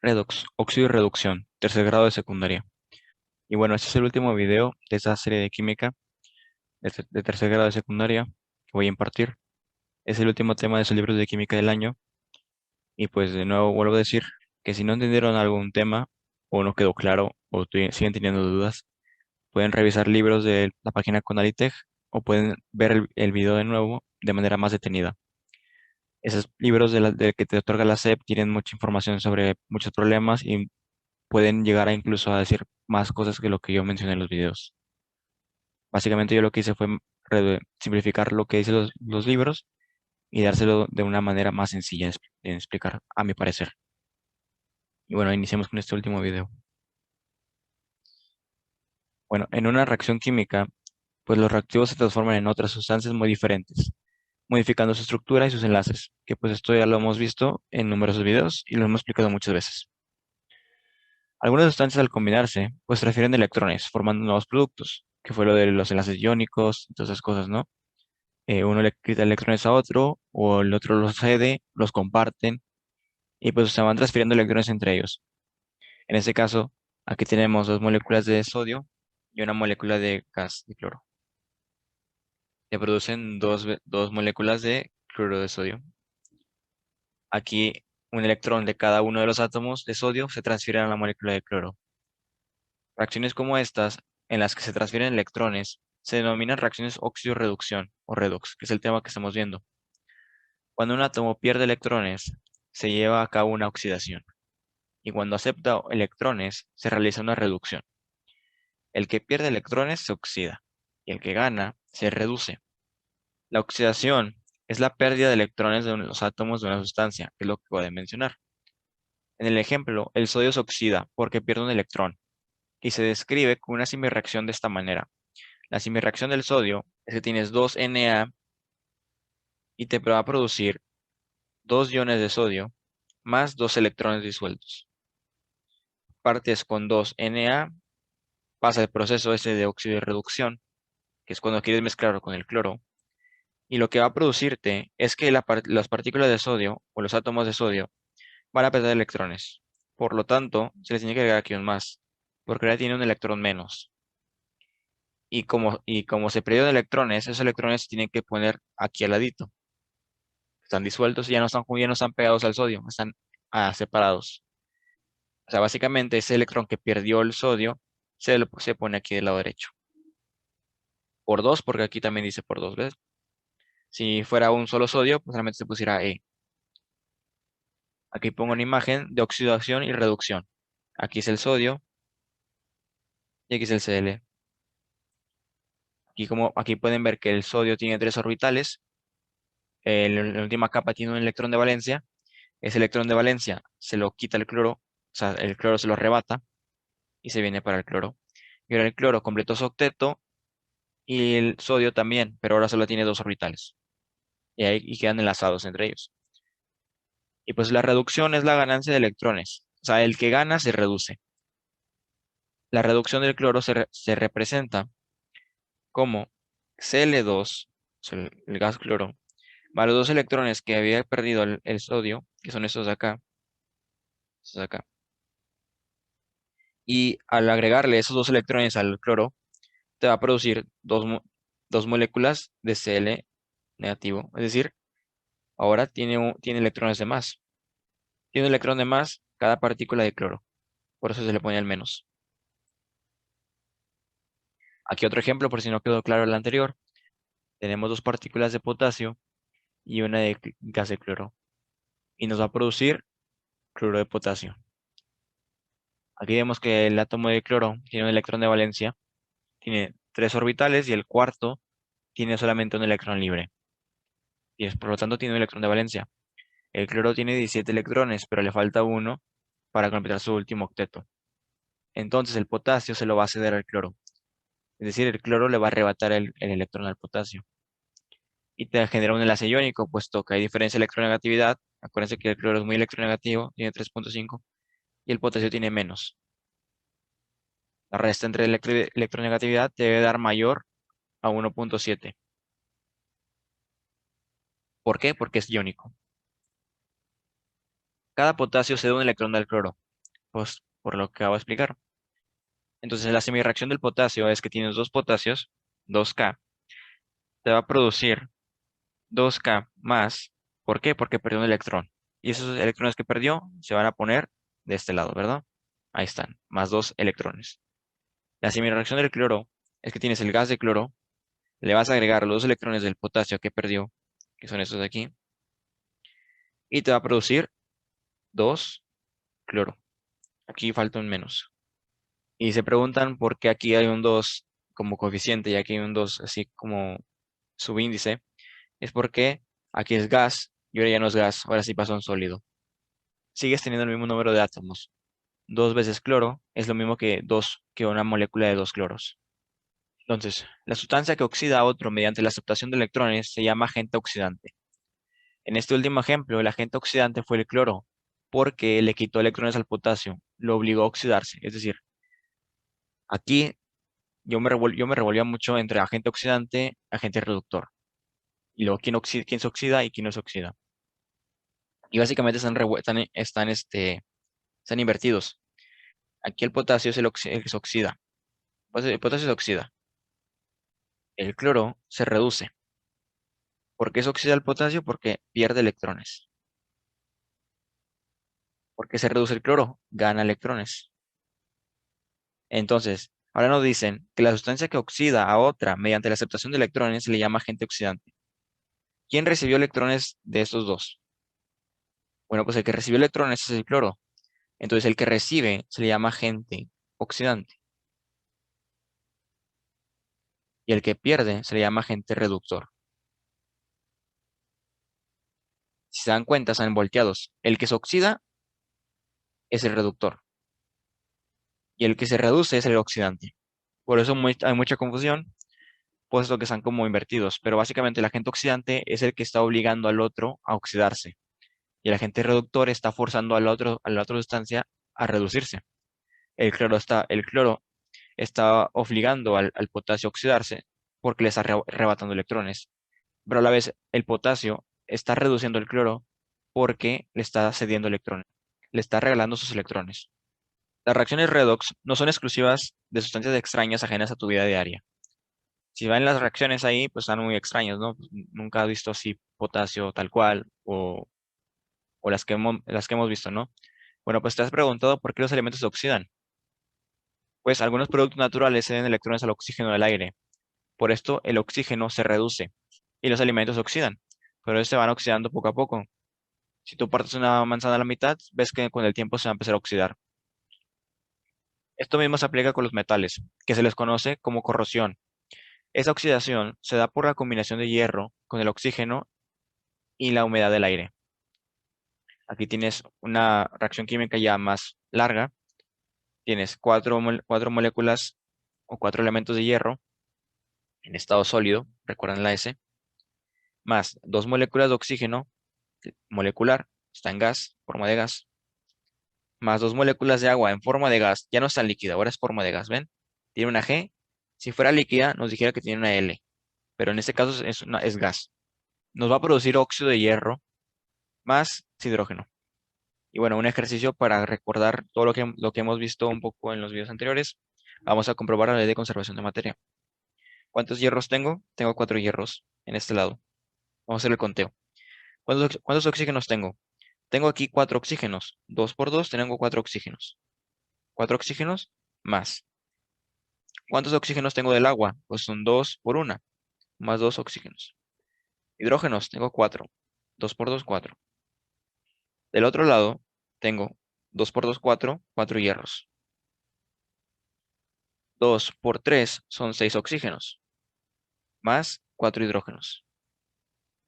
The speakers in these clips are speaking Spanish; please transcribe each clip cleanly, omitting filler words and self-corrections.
Redox, óxido y reducción, tercer grado de secundaria. Y bueno, este es el último video de esta serie de química de tercer grado de secundaria que voy a impartir. Es el último tema de esos libros de química del año. Y pues de nuevo vuelvo a decir que si no entendieron algún tema o no quedó claro o siguen teniendo dudas, pueden revisar libros de la página Conalitech o pueden ver el video de nuevo de manera más detenida. Esos libros de que te otorga la SEP tienen mucha información sobre muchos problemas y pueden llegar a incluso a decir más cosas que lo que yo mencioné en los videos. Básicamente yo lo que hice fue simplificar lo que dicen los libros y dárselo de una manera más sencilla de explicar, a mi parecer. Y bueno, iniciemos con este último video. Bueno, en una reacción química, pues los reactivos se transforman en otras sustancias muy diferentes, modificando su estructura y sus enlaces, que pues esto ya lo hemos visto en numerosos videos y lo hemos explicado muchas veces. Algunas sustancias al combinarse, pues transfieren electrones, formando nuevos productos, que fue lo de los enlaces iónicos y todas esas cosas, ¿no? Uno le quita electrones a otro, o el otro los cede, los comparten, y pues se van transfiriendo electrones entre ellos. En este caso, aquí tenemos dos moléculas de sodio y una molécula de gas de cloro. Se producen dos moléculas de cloro de sodio. Aquí un electrón de cada uno de los átomos de sodio se transfiere a la molécula de cloro. Reacciones como estas, en las que se transfieren electrones, se denominan reacciones óxido-reducción o redox, que es el tema que estamos viendo. Cuando un átomo pierde electrones, se lleva a cabo una oxidación, y cuando acepta electrones, se realiza una reducción. El que pierde electrones se oxida, y el que gana se reduce. La oxidación es la pérdida de electrones de los átomos de una sustancia, que es lo que acabo de mencionar. En el ejemplo, el sodio se oxida porque pierde un electrón, y se describe con una reacción de esta manera. La reacción del sodio es que tienes 2Na y te va a producir 2 iones de sodio más 2 electrones disueltos. Partes con 2Na, pasa el proceso ese de óxido de reducción, que es cuando quieres mezclarlo con el cloro, y lo que va a producirte es que las partículas de sodio o los átomos de sodio van a perder electrones. Por lo tanto, se les tiene que agregar aquí un más, porque ahora tiene un electrón menos. Y como se perdieron electrones, esos electrones se tienen que poner aquí al ladito. Están disueltos y ya no están pegados al sodio, están separados. O sea, básicamente ese electrón que perdió el sodio se pone aquí del lado derecho. Por 2 porque aquí también dice por 2 veces. Si fuera un solo sodio, pues realmente se pusiera E. Aquí pongo una imagen de oxidación y reducción. Aquí es el sodio y aquí es el Cl. Aquí pueden ver que el sodio tiene 3 orbitales. La última capa tiene un electrón de valencia. Ese electrón de valencia se lo quita el cloro, o sea, el cloro se lo arrebata y se viene para el cloro. Y ahora el cloro completó su octeto y el sodio también, pero ahora solo tiene 2 orbitales. Y quedan enlazados entre ellos. Y pues la reducción es la ganancia de electrones. O sea, el que gana se reduce. La reducción del cloro se representa como Cl2, o sea, el gas cloro, más los 2 electrones que había perdido el sodio, que son estos de acá. Y al agregarle esos 2 electrones al cloro, te va a producir dos moléculas de Cl negativo. Es decir, ahora tiene electrones de más. Tiene un electrón de más cada partícula de cloro. Por eso se le pone el menos. Aquí otro ejemplo, por si no quedó claro el anterior. Tenemos 2 partículas de potasio y una de gas de cloro. Y nos va a producir cloro de potasio. Aquí vemos que el átomo de cloro tiene un electrón de valencia, tiene 3 orbitales y el cuarto tiene solamente un electrón libre. Por lo tanto tiene un electrón de valencia. El cloro tiene 17 electrones, pero le falta uno para completar su último octeto. Entonces el potasio se lo va a ceder al cloro. Es decir, el cloro le va a arrebatar el electrón al potasio. Y te genera un enlace iónico, puesto que hay diferencia de electronegatividad. Acuérdense que el cloro es muy electronegativo, tiene 3,5, y el potasio tiene menos. La resta entre electronegatividad debe dar mayor a 1,7. ¿Por qué? Porque es iónico. Cada potasio cede un electrón al cloro. pues, por lo que acabo de explicar. Entonces, la semireacción del potasio es que tienes dos potasios, 2K, te va a producir 2K más. ¿Por qué? Porque perdió un electrón. Y esos electrones que perdió se van a poner de este lado, ¿verdad? Ahí están, más 2 electrones. La semireacción del cloro es que tienes el gas de cloro, le vas a agregar los 2 electrones del potasio que perdió, que son estos de aquí, y te va a producir 2 cloro. Aquí falta un menos. Y se preguntan por qué aquí hay un 2 como coeficiente y aquí hay un 2 así como subíndice. Es porque aquí es gas y ahora ya no es gas, ahora sí pasó a un sólido. Sigues teniendo el mismo número de átomos. 2 veces cloro es lo mismo que una molécula de 2 cloros. Entonces, la sustancia que oxida a otro mediante la aceptación de electrones se llama agente oxidante. En este último ejemplo, el agente oxidante fue el cloro, porque le quitó electrones al potasio, lo obligó a oxidarse. Es decir, aquí yo me revolvía mucho entre agente oxidante, agente reductor. Y luego quién se oxida y quién no se oxida. Y básicamente están invertidos. Aquí el potasio es el que se oxida. Pues el potasio se oxida. El cloro se reduce. ¿Por qué se oxida el potasio? Porque pierde electrones. ¿Por qué se reduce el cloro? Gana electrones. Entonces, ahora nos dicen que la sustancia que oxida a otra mediante la aceptación de electrones se le llama agente oxidante. ¿Quién recibió electrones de estos dos? Bueno, pues el que recibió electrones es el cloro. Entonces, el que recibe se le llama agente oxidante. Y el que pierde se le llama agente reductor. Si se dan cuenta, están volteados. El que se oxida es el reductor y el que se reduce es el oxidante. Por eso hay mucha confusión, puesto que están como invertidos. Pero básicamente el agente oxidante es el que está obligando al otro a oxidarse y el agente reductor está forzando a la otra sustancia a reducirse. El cloro está obligando al potasio a oxidarse porque le está arrebatando electrones. Pero a la vez el potasio está reduciendo el cloro porque le está cediendo electrones, le está regalando sus electrones. Las reacciones redox no son exclusivas de sustancias extrañas ajenas a tu vida diaria. Si ven las reacciones ahí, pues están muy extrañas, ¿no? Pues, nunca has visto así potasio tal cual o las que hemos visto, ¿no? Bueno, pues te has preguntado por qué los elementos se oxidan. Pues algunos productos naturales ceden electrones al oxígeno del aire. Por esto el oxígeno se reduce y los alimentos se oxidan, pero ellos se van oxidando poco a poco. Si tú partes una manzana a la mitad, ves que con el tiempo se va a empezar a oxidar. Esto mismo se aplica con los metales, que se les conoce como corrosión. Esa oxidación se da por la combinación de hierro con el oxígeno y la humedad del aire. Aquí tienes una reacción química ya más larga. Tienes cuatro moléculas o 4 elementos de hierro en estado sólido, recuerden la S, más 2 moléculas de oxígeno molecular, está en gas, forma de gas, más 2 moléculas de agua en forma de gas, ya no está líquida, ahora es forma de gas, ¿ven? Tiene una G, si fuera líquida nos dijera que tiene una L, pero en este caso es gas. Nos va a producir óxido de hierro más hidrógeno. Y bueno, un ejercicio para recordar todo lo que hemos visto un poco en los videos anteriores. Vamos a comprobar la ley de conservación de materia. ¿Cuántos hierros tengo? Tengo 4 hierros en este lado. Vamos a hacer el conteo. ¿Cuántos oxígenos tengo? Tengo aquí 4 oxígenos. 2 por 2 tengo 4 oxígenos. 4 oxígenos más. ¿Cuántos oxígenos tengo del agua? Pues son 2 por 1, más 2 oxígenos. Hidrógenos, tengo 4. 2 por 2, 4. Del otro lado, tengo 2 por 2, 4, 4 hierros. 2 por 3 son 6 oxígenos, más 4 hidrógenos.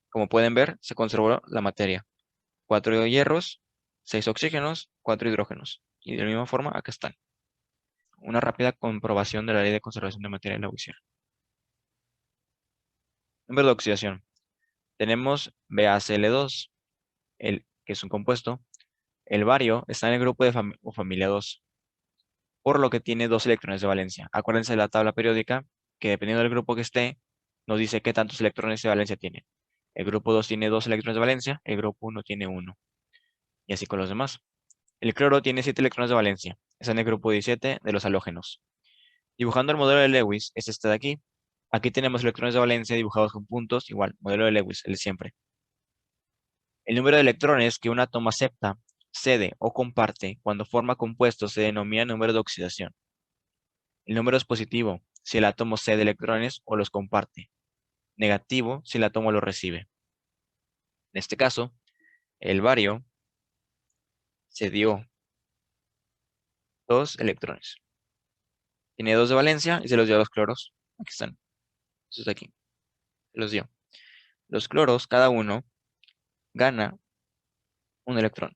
Como pueden ver, se conservó la materia. 4 hierros, 6 oxígenos, 4 hidrógenos. Y de la misma forma, acá están. Una rápida comprobación de la ley de conservación de materia en la audición. Número de oxidación. Tenemos BaCl2, que es un compuesto. El bario está en el grupo de o familia 2, por lo que tiene 2 electrones de valencia. Acuérdense de la tabla periódica, que dependiendo del grupo que esté, nos dice qué tantos electrones de valencia tiene. El grupo 2 tiene 2 electrones de valencia, el grupo 1 tiene 1. Y así con los demás. El cloro tiene 7 electrones de valencia. Está en el grupo 17 de los halógenos. Dibujando el modelo de Lewis, es este de aquí. Aquí tenemos electrones de valencia dibujados con puntos, igual, modelo de Lewis, el de siempre. El número de electrones que un átomo acepta, cede o comparte cuando forma compuestos se denomina número de oxidación. El número es positivo si el átomo cede electrones o los comparte. Negativo si el átomo los recibe. En este caso, el bario cedió 2 electrones. Tiene 2 de valencia y se los dio a los cloros. Aquí están. Estos de aquí. Se los dio. Los cloros, cada uno, gana un electrón.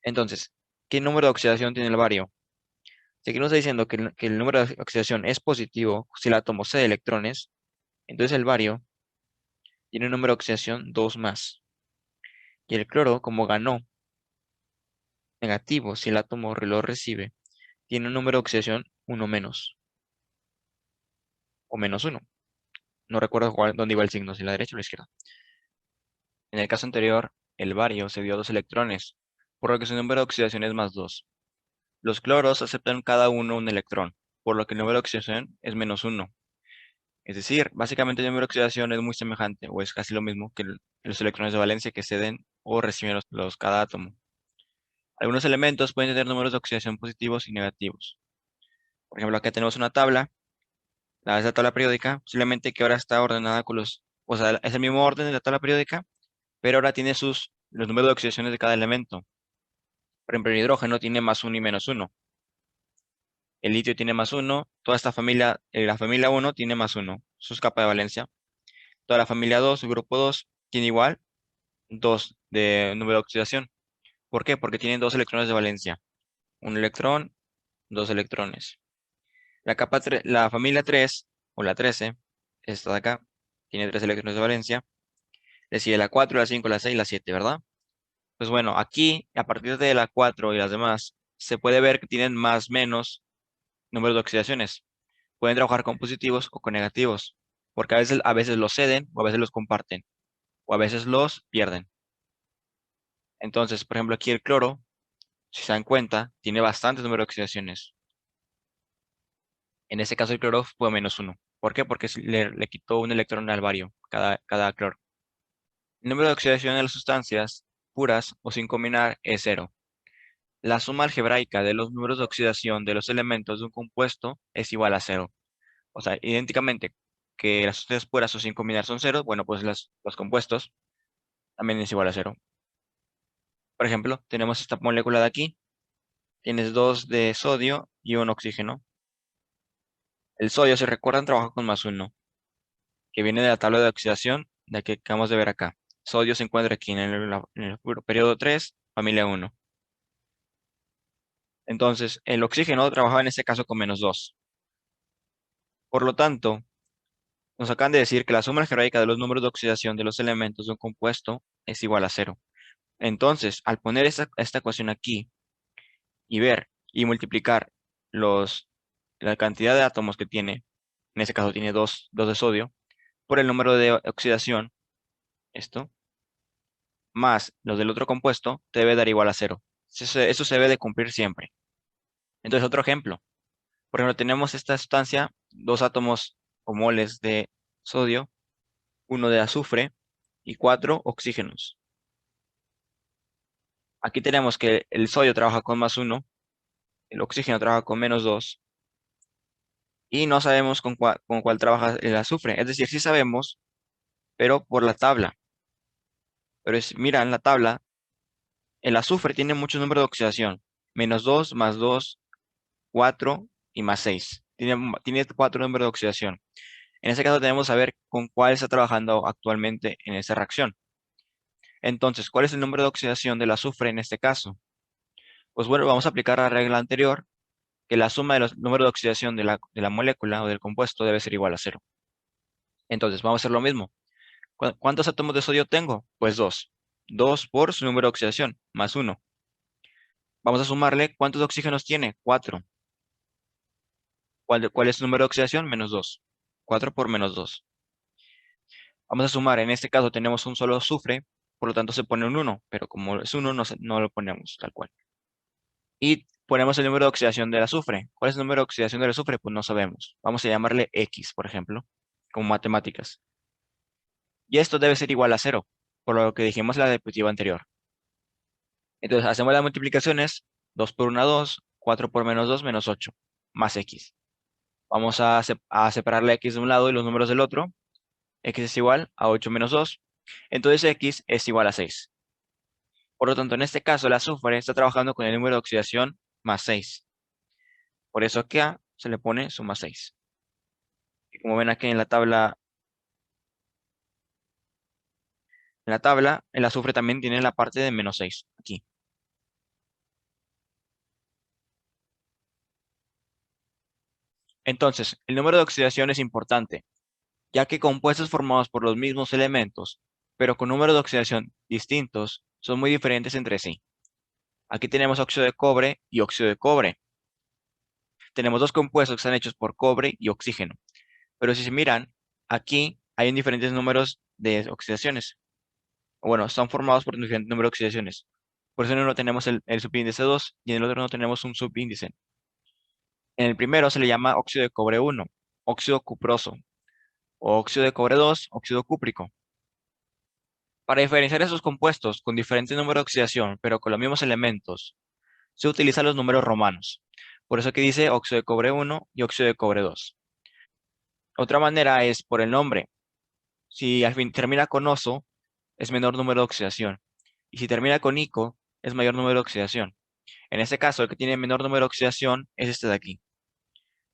Entonces, ¿qué número de oxidación tiene el bario? Si aquí nos está diciendo que el número de oxidación es positivo si el átomo cede electrones, entonces el bario tiene un número de oxidación 2 más. Y el cloro, como ganó negativo si el átomo lo recibe, tiene un número de oxidación 1 menos, o menos 1. No recuerdo dónde iba el signo, si la derecha o la izquierda. En el caso anterior, el bario cedió 2 electrones, por lo que su número de oxidación es más 2. Los cloros aceptan cada uno un electrón, por lo que el número de oxidación es menos 1. Es decir, básicamente el número de oxidación es muy semejante, o es casi lo mismo que los electrones de valencia que ceden o reciben cada átomo. Algunos elementos pueden tener números de oxidación positivos y negativos. Por ejemplo, acá tenemos una tabla, esa tabla periódica, posiblemente que ahora está ordenada o sea, es el mismo orden de la tabla periódica, pero ahora tiene los números de oxidaciones de cada elemento. Por ejemplo, el hidrógeno tiene más 1 y menos 1. El litio tiene más 1. Toda esta familia, la familia 1 tiene más 1. Su capa de valencia. Toda la familia 2, el grupo 2, tiene igual 2 de número de oxidación. ¿Por qué? Porque tienen 2 electrones de valencia. Un electrón, 2 electrones. La familia 3, o la 13, esta de acá, tiene 3 electrones de valencia. Le sigue la 4, la 5, la 6 y la 7, ¿verdad? Pues bueno, aquí, a partir de la 4 y las demás, se puede ver que tienen más menos número de oxidaciones. Pueden trabajar con positivos o con negativos, porque a veces los ceden o a veces los comparten, o a veces los pierden. Entonces, por ejemplo, aquí el cloro, si se dan cuenta, tiene bastantes número de oxidaciones. En este caso el cloro fue menos 1. ¿Por qué? Porque le quitó un electrón al bario, cada cloro. El número de oxidación de las sustancias puras o sin combinar es 0. La suma algebraica de los números de oxidación de los elementos de un compuesto es igual a 0. O sea, idénticamente que las sustancias puras o sin combinar son 0, bueno, pues los compuestos también es igual a 0. Por ejemplo, tenemos esta molécula de aquí. Tienes 2 de sodio y un oxígeno. El sodio, si recuerdan, trabaja con más 1, que viene de la tabla de oxidación de que acabamos de ver acá. Sodio se encuentra aquí en el periodo 3, familia 1. Entonces, el oxígeno trabajaba en este caso con menos 2. Por lo tanto, nos acaban de decir que la suma algebraica de los números de oxidación de los elementos de un compuesto es igual a 0. Entonces, al poner esta ecuación aquí y ver y multiplicar la cantidad de átomos que tiene, en este caso tiene 2 de sodio, por el número de oxidación, esto, más los del otro compuesto, te debe dar igual a 0. Eso se debe de cumplir siempre. Entonces, otro ejemplo. Por ejemplo, tenemos esta sustancia, 2 átomos o moles de sodio, 1 de azufre y 4 oxígenos. Aquí tenemos que el sodio trabaja con más 1, el oxígeno trabaja con menos 2 y no sabemos con cuál trabaja el azufre. Es decir, sí sabemos, pero por la tabla. Pero mira, en la tabla, el azufre tiene mucho número de oxidación. Menos 2, más 2, 4 y más 6. Tiene 4 números de oxidación. En este caso tenemos que saber con cuál está trabajando actualmente en esa reacción. Entonces, ¿cuál es el número de oxidación del azufre en este caso? Pues bueno, vamos a aplicar la regla anterior, que la suma de los números de oxidación de la molécula o del compuesto debe ser igual a 0. Entonces, vamos a hacer lo mismo. ¿Cuántos átomos de sodio tengo? Pues 2. 2 por su número de oxidación, más 1. Vamos a sumarle, ¿cuántos oxígenos tiene? 4. ¿Cuál es su número de oxidación? Menos 2. 4 por menos 2. Vamos a sumar, en este caso tenemos un solo azufre, por lo tanto se pone un 1, pero como es 1 no lo ponemos tal cual. y ponemos el número de oxidación del azufre. ¿Cuál es el número de oxidación del azufre? Pues no sabemos. Vamos a llamarle X, por ejemplo, como matemáticas. Y esto debe ser igual a cero, por lo que dijimos en la diapositiva anterior. Entonces hacemos las multiplicaciones, 2 por 1, 2, 4 por menos 2, menos 8, más X. Vamos a separar la X de un lado y los números del otro. X es igual a 8 menos 2. Entonces X es igual a 6. Por lo tanto, en este caso, el azufre está trabajando con el número de oxidación más 6. Por eso aquí A se le pone su más 6. Y como ven aquí en la tabla, el azufre también tiene la parte de menos 6, aquí. Entonces, el número de oxidación es importante, ya que compuestos formados por los mismos elementos, pero con números de oxidación distintos, son muy diferentes entre sí. Aquí tenemos óxido de cobre y óxido de cobre. Tenemos dos compuestos que están hechos por cobre y oxígeno. Pero si se miran, aquí hay diferentes números de oxidaciones. Bueno, están formados por diferentes números de oxidaciones. Por eso en uno tenemos el subíndice 2 y en el otro no tenemos un subíndice. En el primero se le llama óxido de cobre 1, óxido cuproso, o óxido de cobre 2, óxido cúprico. Para diferenciar esos compuestos con diferente número de oxidación, pero con los mismos elementos, se utilizan los números romanos. Por eso aquí dice óxido de cobre 1 y óxido de cobre 2. Otra manera es por el nombre. Si al fin termina con oso, es menor número de oxidación. Y si termina con ico, es mayor número de oxidación. En este caso, el que tiene menor número de oxidación es este de aquí.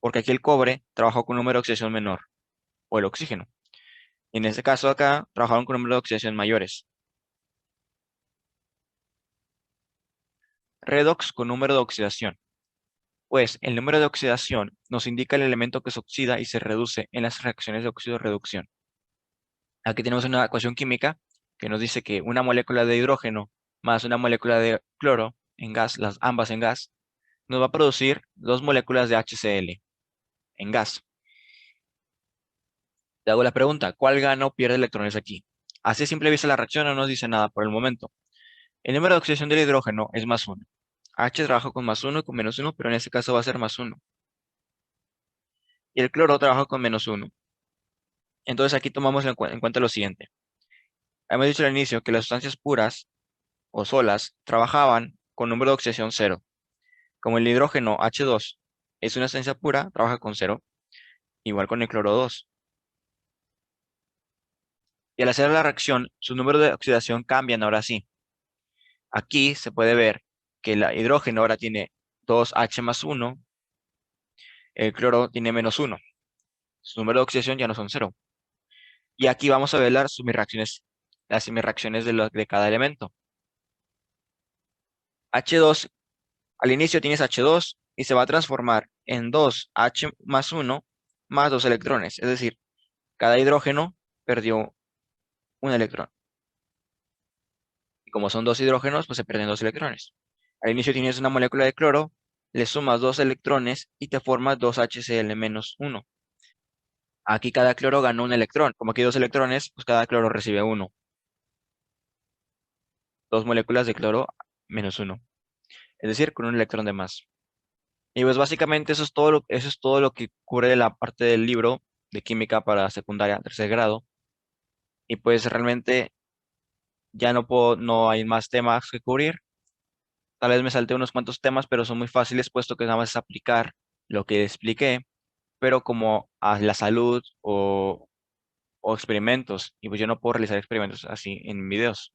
Porque aquí el cobre trabajó con un número de oxidación menor, o el oxígeno. Y en este caso acá, trabajaron con un número de oxidación mayores. Redox con número de oxidación. Pues el número de oxidación nos indica el elemento que se oxida y se reduce en las reacciones de óxido-reducción. Aquí tenemos una ecuación química que nos dice que una molécula de hidrógeno más una molécula de cloro en gas, ambas en gas, nos va a producir dos moléculas de HCl en gas. Te hago la pregunta, ¿cuál gana o pierde electrones aquí? Así a simple vista la reacción no nos dice nada por el momento. El número de oxidación del hidrógeno es más 1. H trabaja con más 1 y con menos 1, pero en este caso va a ser más 1. Y el cloro trabaja con menos 1. Entonces aquí tomamos en cuenta lo siguiente. Hemos dicho al inicio que las sustancias puras o solas trabajaban con número de oxidación 0. Como el hidrógeno H2 es una sustancia pura, trabaja con 0, igual con el cloro 2. Y al hacer la reacción, sus números de oxidación cambian ahora sí. Aquí se puede ver que el hidrógeno ahora tiene 2H más 1, el cloro tiene menos 1. Su número de oxidación ya no son 0. Y aquí vamos a ver las semireacciones de cada elemento. H2, al inicio tienes H2 y se va a transformar en 2H más 1 más 2 electrones. Es decir, cada hidrógeno perdió un electrón. Y como son dos hidrógenos, pues se pierden dos electrones. Al inicio tienes una molécula de cloro, le sumas dos electrones y te formas 2HCl-1. Aquí cada cloro ganó un electrón. Como aquí hay dos electrones, pues cada cloro recibe uno. Dos moléculas de cloro menos uno. Es decir, con un electrón de más. Y pues básicamente eso es todo lo que cubre la parte del libro de química para secundaria, tercer grado. Y pues realmente ya no hay más temas que cubrir. Tal vez me salté unos cuantos temas, pero son muy fáciles puesto que nada más es aplicar lo que expliqué, pero como a la salud o experimentos. Y pues yo no puedo realizar experimentos así en videos.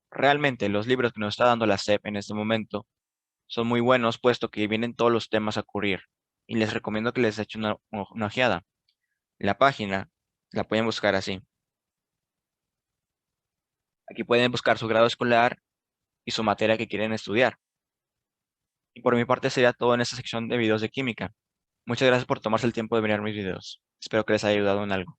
Realmente los libros que nos está dando la SEP en este momento son muy buenos puesto que vienen todos los temas a cubrir. Y les recomiendo que les echen una ojeada. La página la pueden buscar así. Aquí pueden buscar su grado escolar y su materia que quieren estudiar. Y por mi parte sería todo en esta sección de videos de química. Muchas gracias por tomarse el tiempo de mirar mis videos. Espero que les haya ayudado en algo.